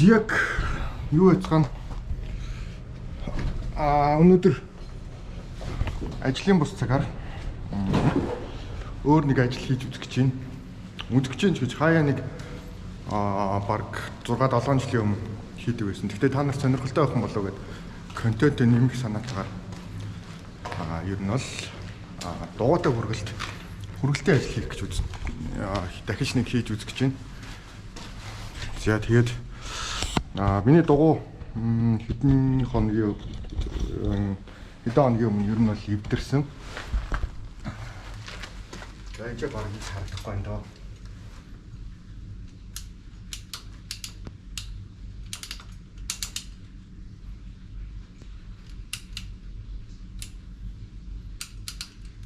Яг юу яцгаана өнөөдөр ажлын бус цагаар өөр нэг ажил хийж үзэж чинь. Үзэж чинь гэж хаяа нэг баг 6-7 жилийн өмнө хийдэг байсан. Гэхдээ та нар сонирхолтой байх юм болов гэд контент нэмэх санаатаар ер нь бол дугуйтай хүргэлтийн ажил хийх гэж үзсэн. Дахиж нэг хийж үзэж чинь. За тэгээд миний дугуй хэдэн хоногийн өмнө ер нь бол эвдэрсэн. За энэ баг нэг харагдахгүй энэ доо.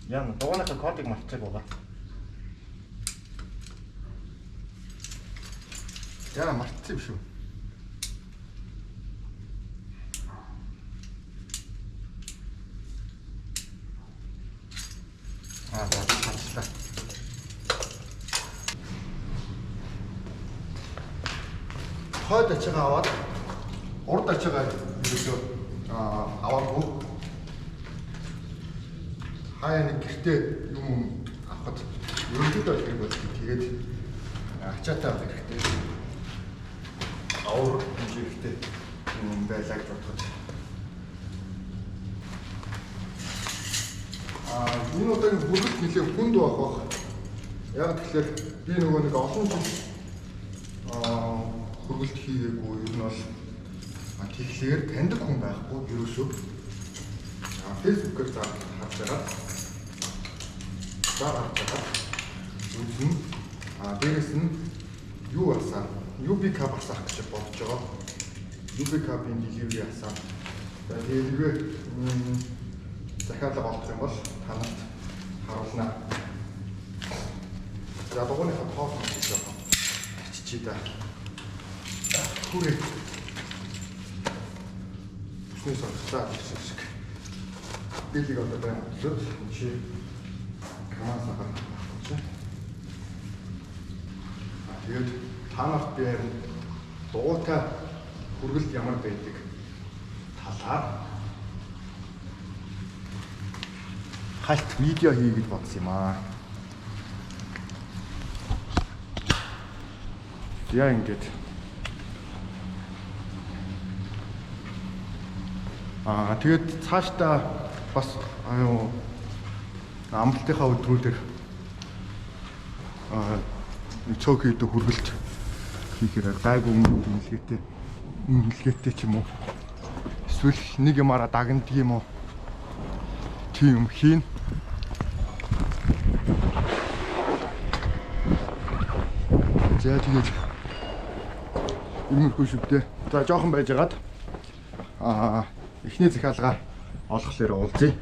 Яна дугуйнхаа кодыг мартчих байгаа. За мартчих юм шүү. Батлаа. Хойд ачаага аваад урд ачаага ерөөсөө аваагүй. Хаяа нэг гэртээ юм авахд ерөнхийдөө хэрэг бол тэгээд ачаатай авах хэрэгтэй. Авар хэрэгтэй юм байлаа гэж бодоход. Энэ удаагийн хүргэлт нэлээд хүнд байх. Яг тэгэхээр би нөгөө нэг олон жил хүргэлт хийгээгүй ер нь бол тэгэхээр таньдаг хүн байхгүй ерөөсөө. Facebook-ээр харж байгаа. Үзэн дээрээс нь юу асаа UB Cup асах гэж бодож байгаа. UB Cup-ийн delivery асаа. Тэгээд захиалга олох юм бол танад харуулнаа. За дугуйнхаа тоол хийж байгаа. Арчичээ да. Хүрээ. Бүсний сонсоо шиг. Билиг одоо байна. Зөв чи камаас гарах гэж. Тэгээд танах би дугуйтай хүргэлт ямар байдаг талаар хальт видео хий гэж бодсон юм аа. Яа ингэж. Тэгээд цаашдаа бас амралтынхаа өдрүүдээр цөөх хийдэг хүргэлт хийхээр гайгүй үнэлгээтэй ч юм уу. Эсвэл нэг юмараа дагнадаг юм уу? Тийм хийн. За тэгээд юмрхүү шүвдээ. За жоохон байжгаад эхний захиалга олохлоор уулзъя.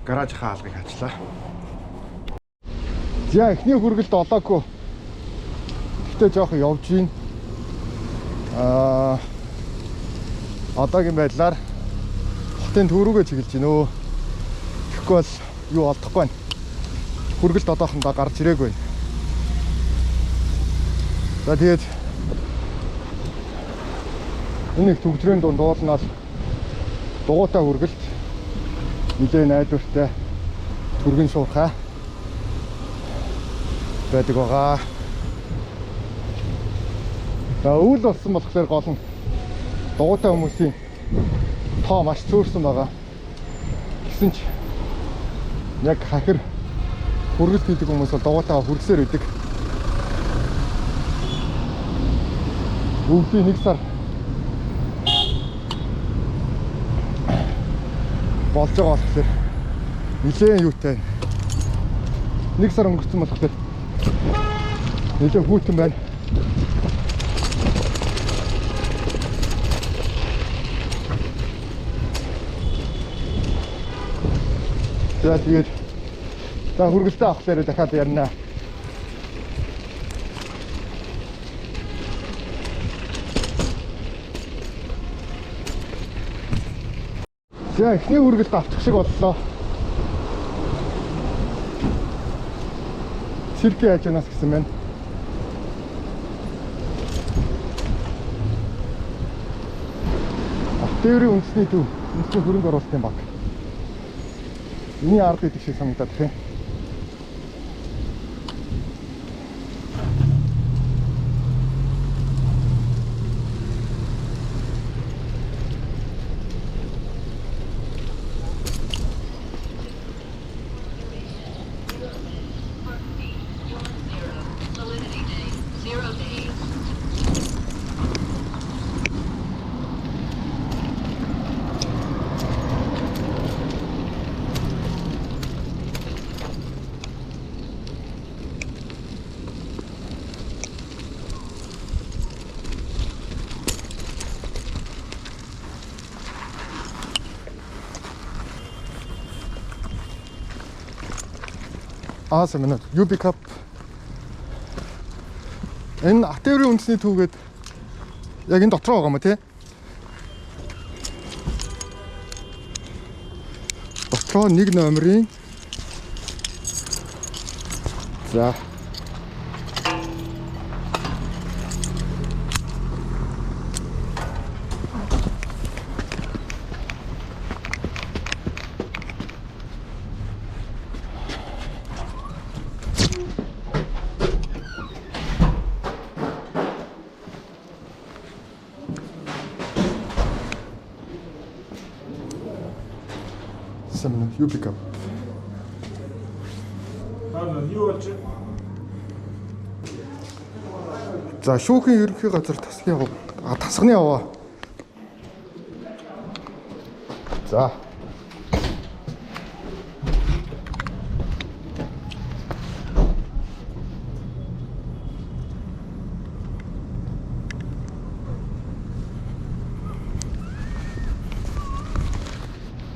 Гаражийнхаа алгыг хачлаа. За эхний хүргэлт олоогүй. Гэхдээ жоохон явж гин. Одоогийн байдлаар хотын төрүүгээ чиглэж гинөө. Тэгэхгүй бол юу олдохгүй байна. Хүргэлт одоохондоо гарч ирээгүй. За тэгээд энэ их төгсрийн дунд дуулнаас дугуйтай хүргэлт нэлээд найдвартай түргэн шуурхай байдаг байгаа. За үйл болсон болохоор гол нь дугуйтай хүмүүсийн тоо маш цөөрсөн байгаа. Гэсэн ч яг хахир хүргэлт хийдэг хүмүүс бол дугуйтайгаа хүргэсээр байдаг. Бүгдийн 1 сар болж байгаа болохоор нэлээд юутай 1 сар өнгөрсөн болохоор нэлээд хүйтэн байна. За тэгээд хүргэлтээ авахлаараа дахиад ярина. За эхний хүргэлт авчих шиг боллоо. Циркийн хажуунаас гэсэн байна. Тээврийн үндэсний төв, үндэсний хөрөнгө оруулалтын банк. Эний ард идэх шиг санагдаад байна. Минут UB Cup. Энэ Атеврийн үндэсний төвгээд яг энэ дотор байгаа юм тий. Дотроо 1 номерын. За. Минут UB Cup. Юу болж байна? За шүүхийн ерөнхий газар тасганы аваа. За.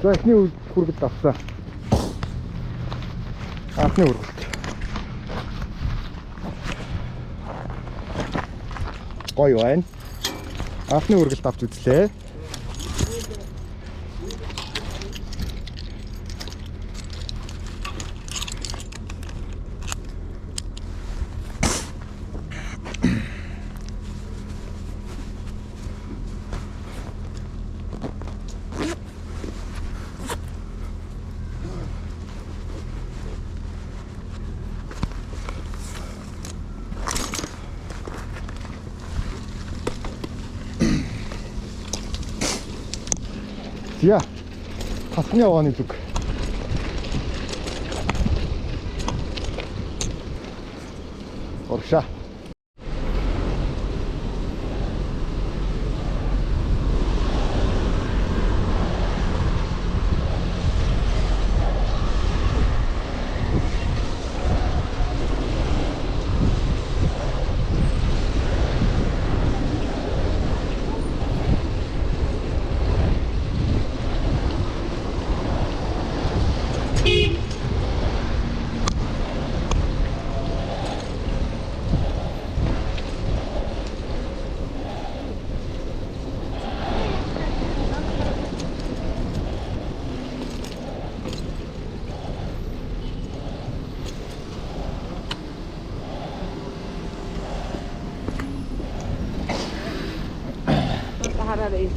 За эхний хүргэлт авсан. Анхны хүргэлт. Гоё байна. Анхны хүргэлт авч үзлээ. Я тасганы авааны зүг. Орша. Harare.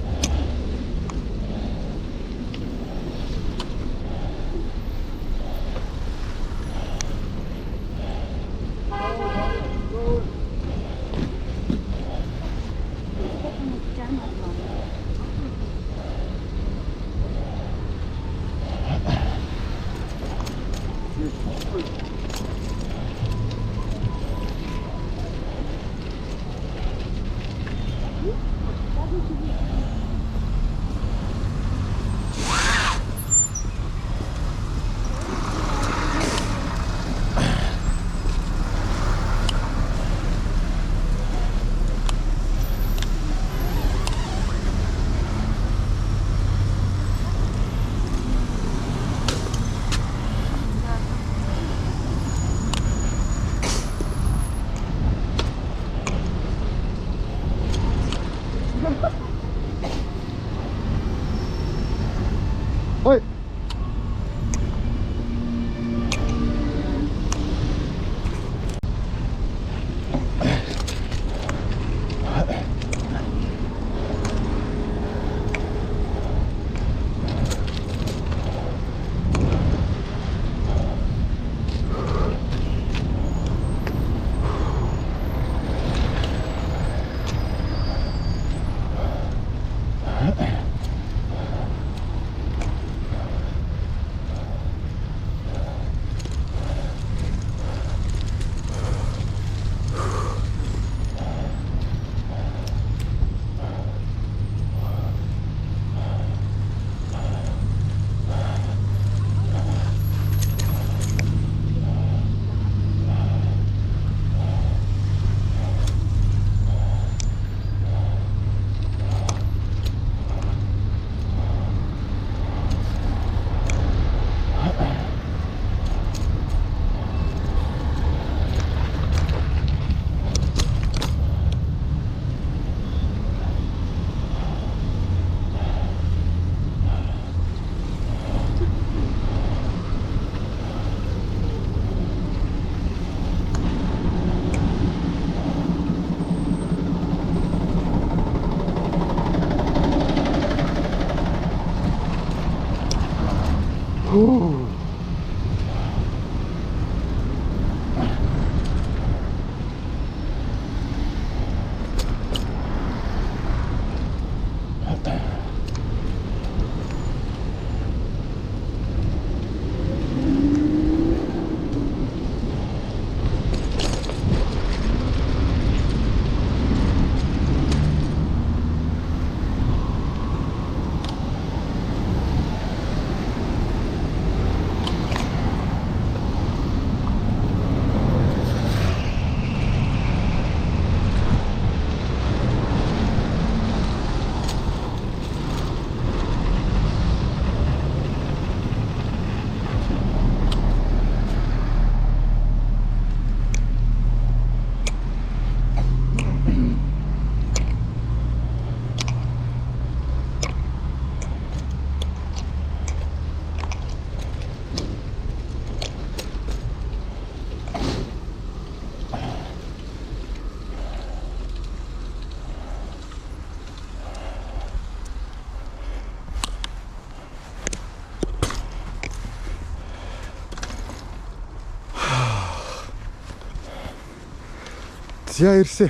За ирсэн.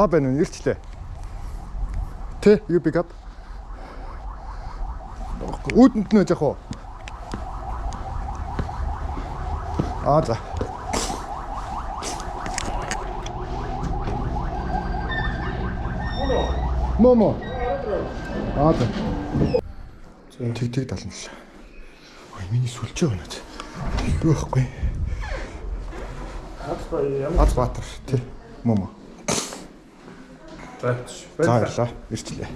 Бэнэн ирчлээ. Тэ, you pick up. Үүдэнд нь яах вэ? За. Момо. За. Тэг тална ш. Ой, миний сүлжээ өнөд. Юу байхгүй. Азбаатар тий. Момо. За баярлаа. Ирчлээ.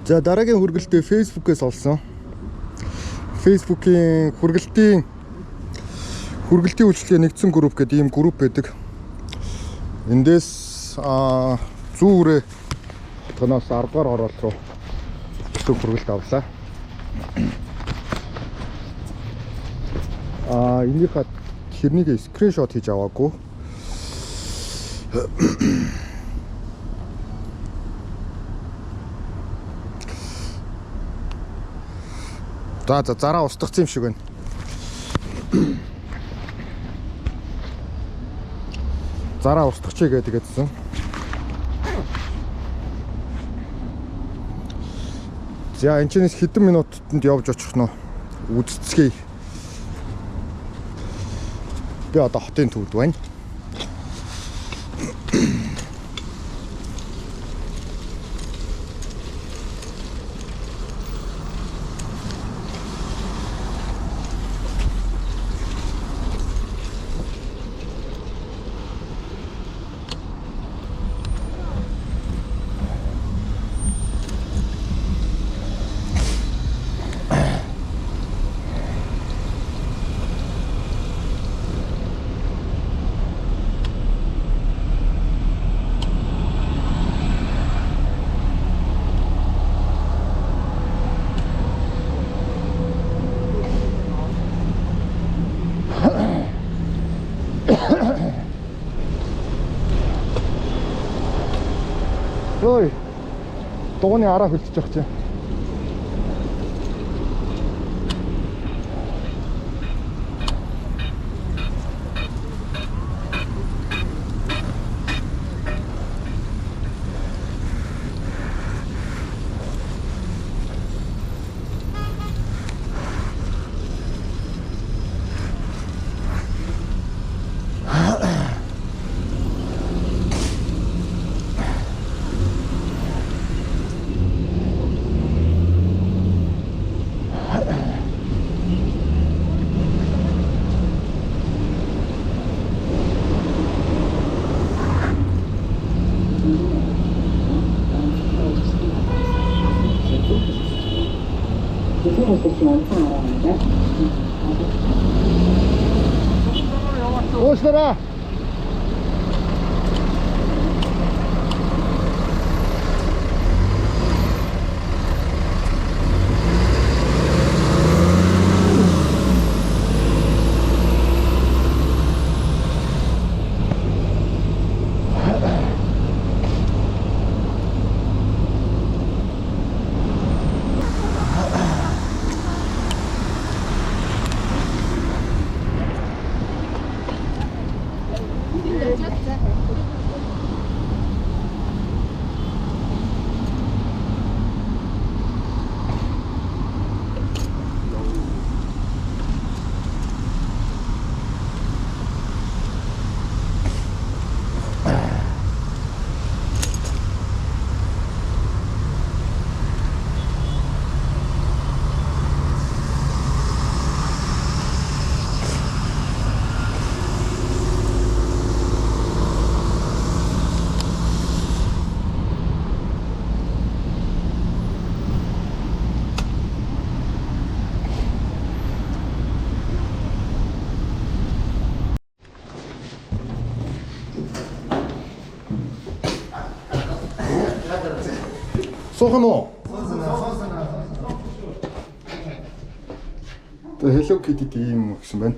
За дараагийн хүргэлтээ Facebook-ээс олсон. Facebook-ийн хүргэлтийн үйлчлэгээ нэгдсэн групп гэдэг ийм групп байдаг. Эндээс зүүрээ тоноос 10 дугаар хороолт руу хүргэлт авлаа. Энийхээ хэрнийг скриншот хийж аваагүй. За зараа устгацсан юм шиг байна. Зараа устгачээ гэдэгсэн. За энэ чинээс хэдэн минутанд явж очих нь үздцгээе. Би одоо хотын төвд байна. Ой. Дууны араа хөлдөж явах чинь. Уушлараа. Суух юм уу? Тэгээ Hello Kitty ийм гэсэн байна.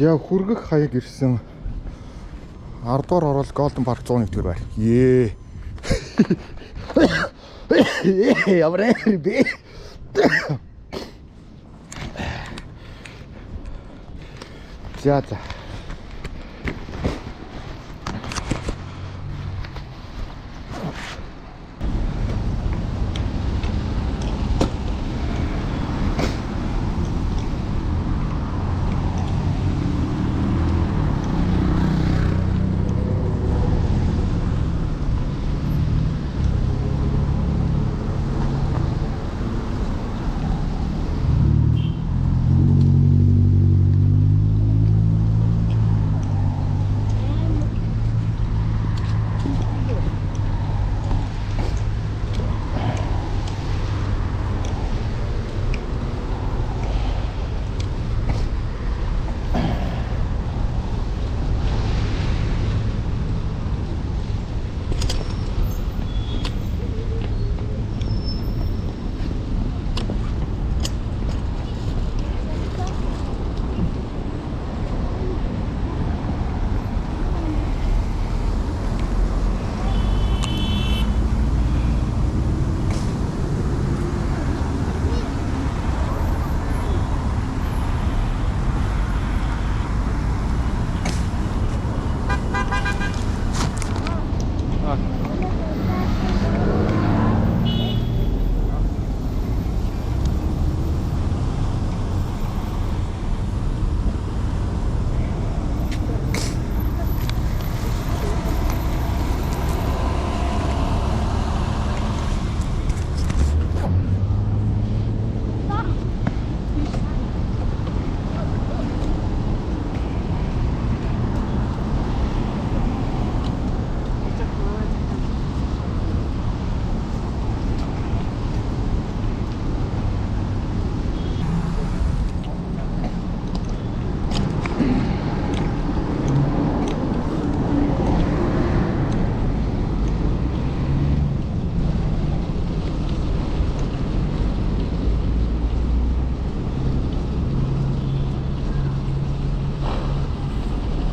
Яа хүргэх хаяг ирсэн. 10 дугаар орол Golden Park 101 төр байр. Ее. Ямар бэ? За.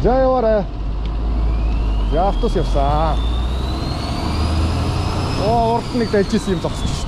За яваарай. За автобус явсан. Урд нэг дальж исэн юм зогсож шв.